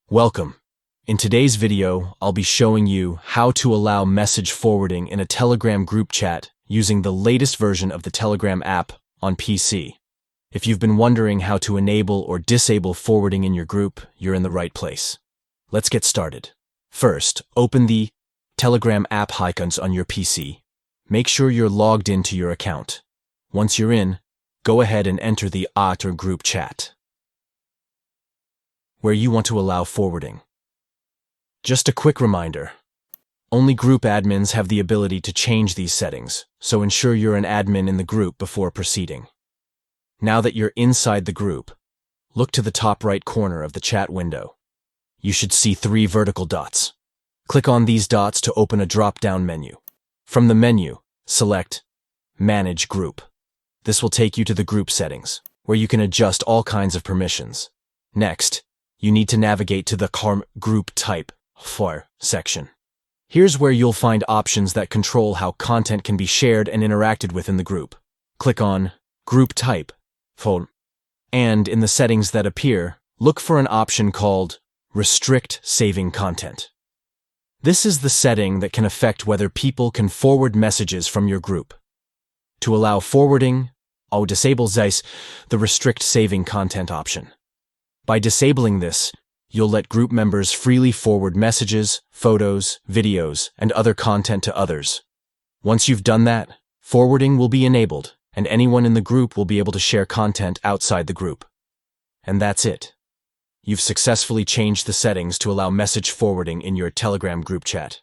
Welcome. In today's video, I'll be showing you how to allow message forwarding in a Telegram group chat using the latest version of the Telegram app on PC. If you've been wondering how to enable or disable forwarding in your group, you're in the right place. Let's get started. First, open the Telegram app icons on your PC. Make sure you're logged into your account. Once you're in, go ahead and enter the AT or group chat, where you want to allow forwarding. Just a quick reminder, only group admins have the ability to change these settings, so ensure you're an admin in the group before proceeding. Now that you're inside the group, look to the top right corner of the chat window. You should see 3 vertical dots. Click on these dots to open a drop-down menu. From the menu, select Manage Group. This will take you to the group settings, where you can adjust all kinds of permissions. Next, you need to navigate to the Group Type section. Here's where you'll find options that control how content can be shared and interacted with in the group. Click on Group Type, and in the settings that appear, look for an option called Restrict Saving Content. This is the setting that can affect whether people can forward messages from your group. To allow forwarding, I'll disable the Restrict Saving Content option. By disabling this, you'll let group members freely forward messages, photos, videos, and other content to others. Once you've done that, forwarding will be enabled, and anyone in the group will be able to share content outside the group. And that's it. You've successfully changed the settings to allow message forwarding in your Telegram group chat.